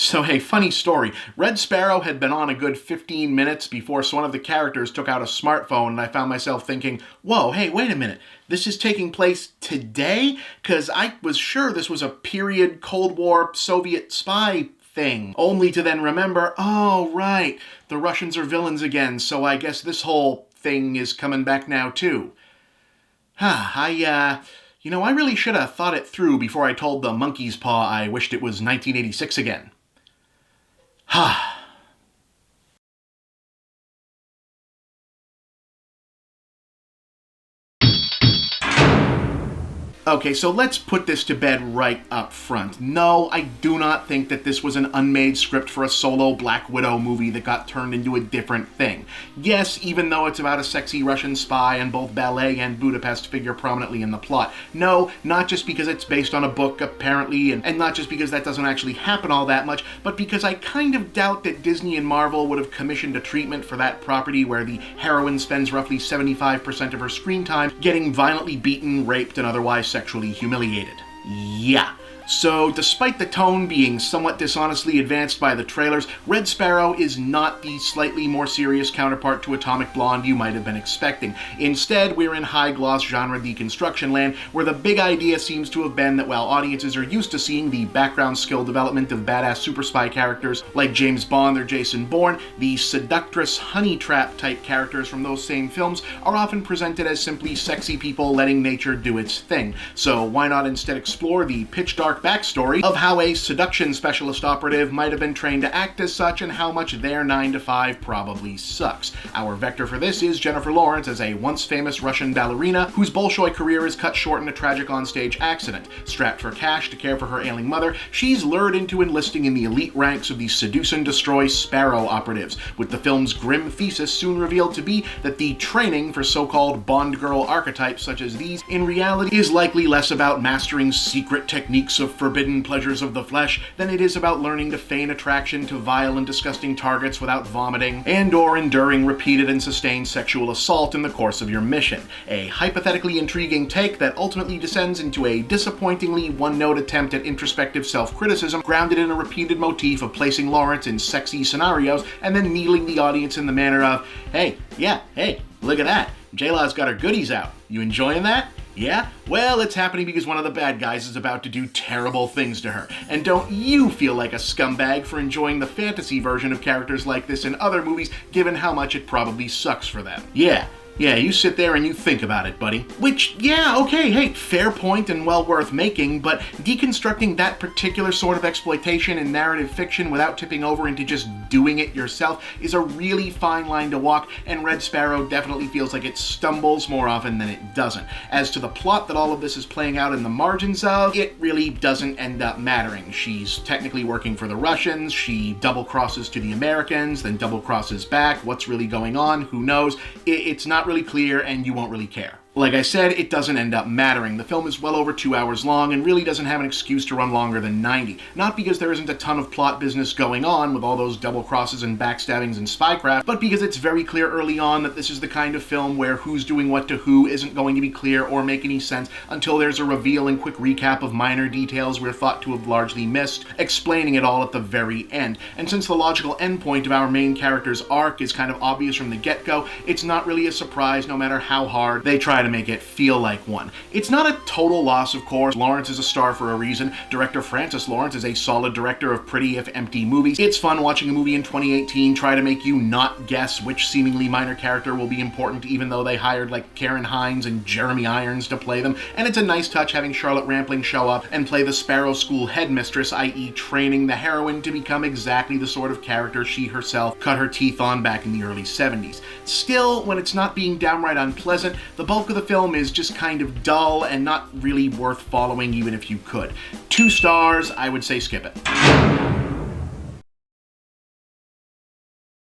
So hey, funny story. Red Sparrow had been on a good 15 minutes before one of the characters took out a smartphone, and I found myself thinking, whoa, hey, wait a minute. This is taking place today? Because I was sure this was a period Cold War Soviet spy thing. Only to then remember, oh, right, the Russians are villains again, so I guess this whole thing is coming back now too. I really should have thought it through before I told the monkey's paw I wished it was 1986 again. Okay, so let's put this to bed right up front. No, I do not think that this was an unmade script for a solo Black Widow movie that got turned into a different thing. Yes, even though it's about a sexy Russian spy and both Ballet and Budapest figure prominently in the plot. No, not just because it's based on a book, apparently, and not just because that doesn't actually happen all that much, but because I kind of doubt that Disney and Marvel would have commissioned a treatment for that property where the heroine spends roughly 75% of her screen time getting violently beaten, raped, and otherwise sexually humiliated. Yeah. So, despite the tone being somewhat dishonestly advanced by the trailers, Red Sparrow is not the slightly more serious counterpart to Atomic Blonde you might have been expecting. Instead, we're in high-gloss genre deconstruction land, where the big idea seems to have been that while audiences are used to seeing the background skill development of badass super spy characters like James Bond or Jason Bourne, the seductress honey trap type characters from those same films are often presented as simply sexy people letting nature do its thing. So why not instead explore the pitch-dark backstory of how a seduction specialist operative might have been trained to act as such and how much their 9-to-5 probably sucks. Our vector for this is Jennifer Lawrence as a once famous Russian ballerina whose Bolshoi career is cut short in a tragic onstage accident. Strapped for cash to care for her ailing mother, she's lured into enlisting in the elite ranks of the seduce and destroy SPARROW operatives, with the film's grim thesis soon revealed to be that the training for so-called Bond girl archetypes such as these in reality is likely less about mastering secret techniques of forbidden pleasures of the flesh than it is about learning to feign attraction to vile and disgusting targets without vomiting, and/or enduring repeated and sustained sexual assault in the course of your mission. A hypothetically intriguing take that ultimately descends into a disappointingly one-note attempt at introspective self-criticism grounded in a repeated motif of placing Lawrence in sexy scenarios and then needling the audience in the manner of, hey, look at that, J-Law's got her goodies out. You enjoying that? Yeah? Well, it's happening because one of the bad guys is about to do terrible things to her. And don't you feel like a scumbag for enjoying the fantasy version of characters like this in other movies, given how much it probably sucks for them? Yeah, you sit there and you think about it, buddy. Which, yeah, okay, hey, fair point and well worth making, but deconstructing that particular sort of exploitation in narrative fiction without tipping over into just doing it yourself is a really fine line to walk, and Red Sparrow definitely feels like it stumbles more often than it doesn't. As to the plot that all of this is playing out in the margins of, it really doesn't end up mattering. She's technically working for the Russians, she double-crosses to the Americans, then double-crosses back. What's really going on? Who knows? It's not really clear, and you won't really care. Like I said, it doesn't end up mattering. The film is well over 2 hours long and really doesn't have an excuse to run longer than 90. Not because there isn't a ton of plot business going on with all those double crosses and backstabbings and spycraft, but because it's very clear early on that this is the kind of film where who's doing what to who isn't going to be clear or make any sense until there's a reveal and quick recap of minor details we're thought to have largely missed, explaining it all at the very end. And since the logical endpoint of our main character's arc is kind of obvious from the get-go, it's not really a surprise no matter how hard they try to make it feel like one. It's not a total loss, of course. Lawrence is a star for a reason. Director Francis Lawrence is a solid director of pretty if empty movies. It's fun watching a movie in 2018 try to make you not guess which seemingly minor character will be important even though they hired like Karen Hines and Jeremy Irons to play them, and it's a nice touch having Charlotte Rampling show up and play the Sparrow School headmistress, i.e. training the heroine to become exactly the sort of character she herself cut her teeth on back in the early 70s. Still, when it's not being downright unpleasant, the bulk of the film is just kind of dull and not really worth following even if you could. 2 stars, I would say skip it.